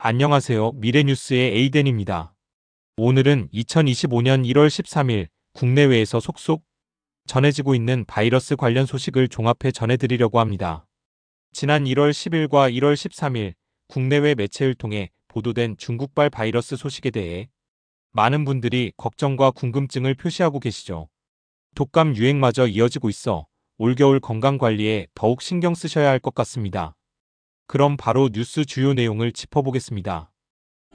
안녕하세요. 미래뉴스의 에이덴입니다. 오늘은 2025년 1월 13일 국내외에서 속속 전해지고 있는 바이러스 관련 소식을 종합해 전해드리려고 합니다. 지난 1월 10일과 1월 13일 국내외 매체를 통해 보도된 중국발 바이러스 소식에 대해 많은 분들이 걱정과 궁금증을 표시하고 계시죠. 독감 유행마저 이어지고 있어 올겨울 건강관리에 더욱 신경 쓰셔야 할 것 같습니다. 그럼 바로 뉴스 주요 내용을 짚어보겠습니다.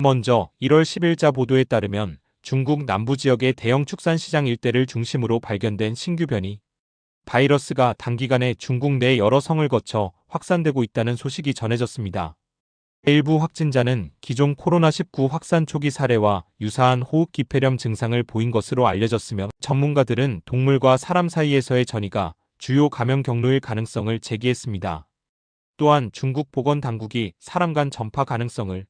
먼저 1월 10일자 보도에 따르면 중국 남부 지역의 대형 축산시장 일대를 중심으로 발견된 신규 변이 바이러스가 단기간에 중국 내 여러 성을 거쳐 확산되고 있다는 소식이 전해졌습니다. 일부 확진자는 기존 코로나19 확산 초기 사례와 유사한 호흡 기폐렴 증상을 보인 것으로 알려졌으며 전문가들은 동물과 사람 사이에서의 전이가 주요 감염 경로일 가능성을 제기했습니다. 또한 중국 보건당국이 사람 간 전파 가능성을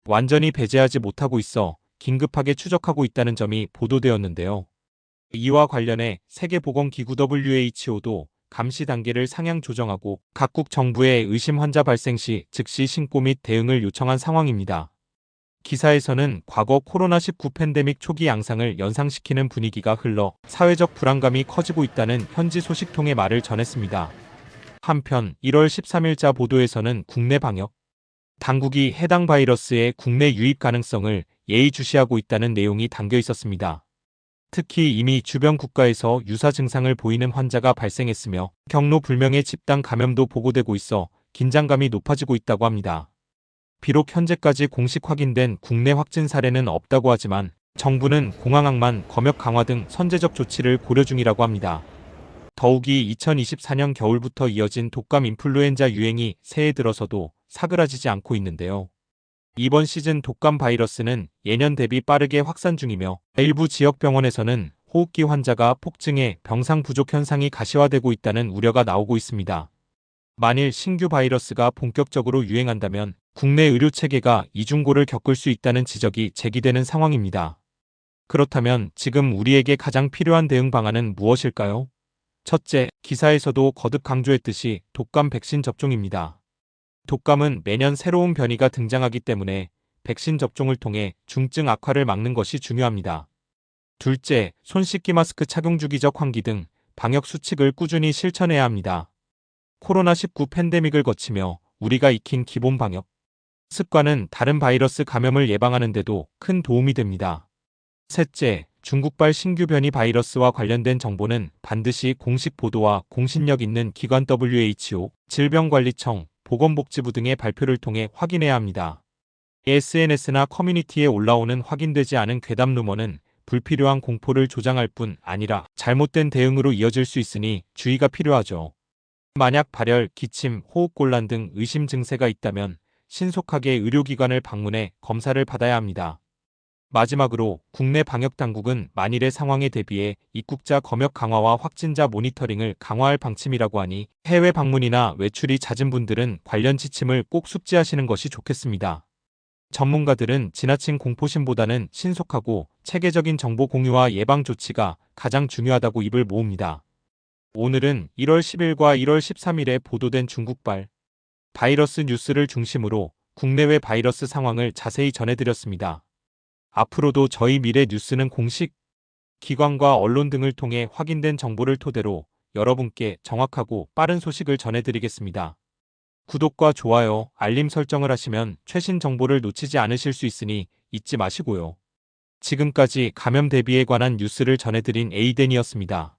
완전히 배제하지 못하고 있어 긴급하게 추적하고 있다는 점이 보도되었는데요. 이와 관련해 세계보건기구 WHO도 감시 단계를 상향 조정하고 각국 정부에 의심 환자 발생 시 즉시 신고 및 대응을 요청한 상황입니다. 기사에서는 과거 코로나19 팬데믹 초기 양상을 연상시키는 분위기가 흘러 사회적 불안감이 커지고 있다는 현지 소식통의 말을 전했습니다. 한편 1월 13일자 보도에서는 국내 방역 당국이 해당 바이러스의 국내 유입 가능성을 예의주시하고 있다는 내용이 담겨 있었습니다. 특히 이미 주변 국가에서 유사 증상을 보이는 환자가 발생했으며 경로 불명의 집단 감염도 보고되고 있어 긴장감이 높아지고 있다고 합니다. 비록 현재까지 공식 확인된 국내 확진 사례는 없다고 하지만 정부는 공항항만 검역 강화 등 선제적 조치를 고려 중이라고 합니다. 더욱이 2024년 겨울부터 이어진 독감 인플루엔자 유행이 새해 들어서도 사그라지지 않고 있는데요. 이번 시즌 독감 바이러스는 예년 대비 빠르게 확산 중이며 일부 지역 병원에서는 호흡기 환자가 폭증해 병상 부족 현상이 가시화되고 있다는 우려가 나오고 있습니다. 만일 신규 바이러스가 본격적으로 유행한다면 국내 의료체계가 이중고를 겪을 수 있다는 지적이 제기되는 상황입니다. 그렇다면 지금 우리에게 가장 필요한 대응 방안은 무엇일까요? 첫째, 기사에서도 거듭 강조했듯이 독감 백신 접종입니다. 독감은 매년 새로운 변이가 등장하기 때문에 백신 접종을 통해 중증 악화를 막는 것이 중요합니다. 둘째, 손 씻기 마스크 착용 주기적 환기 등 방역 수칙을 꾸준히 실천해야 합니다. 코로나19 팬데믹을 거치며 우리가 익힌 기본 방역 습관은 다른 바이러스 감염을 예방하는 데도 큰 도움이 됩니다. 셋째, 중국발 신규 변이 바이러스와 관련된 정보는 반드시 공식 보도와 공신력 있는 기관 WHO, 질병관리청, 보건복지부 등의 발표를 통해 확인해야 합니다. SNS나 커뮤니티에 올라오는 확인되지 않은 괴담 루머는 불필요한 공포를 조장할 뿐 아니라 잘못된 대응으로 이어질 수 있으니 주의가 필요하죠. 만약 발열, 기침, 호흡곤란 등 의심 증세가 있다면 신속하게 의료기관을 방문해 검사를 받아야 합니다. 마지막으로 국내 방역당국은 만일의 상황에 대비해 입국자 검역 강화와 확진자 모니터링을 강화할 방침이라고 하니 해외 방문이나 외출이 잦은 분들은 관련 지침을 꼭 숙지하시는 것이 좋겠습니다. 전문가들은 지나친 공포심보다는 신속하고 체계적인 정보 공유와 예방 조치가 가장 중요하다고 입을 모읍니다. 오늘은 1월 10일과 1월 13일에 보도된 중국발 바이러스 뉴스를 중심으로 국내외 바이러스 상황을 자세히 전해드렸습니다. 앞으로도 저희 미래 뉴스는 공식 기관과 언론 등을 통해 확인된 정보를 토대로 여러분께 정확하고 빠른 소식을 전해드리겠습니다. 구독과 좋아요, 알림 설정을 하시면 최신 정보를 놓치지 않으실 수 있으니 잊지 마시고요. 지금까지 감염 대비에 관한 뉴스를 전해드린 에이덴이었습니다.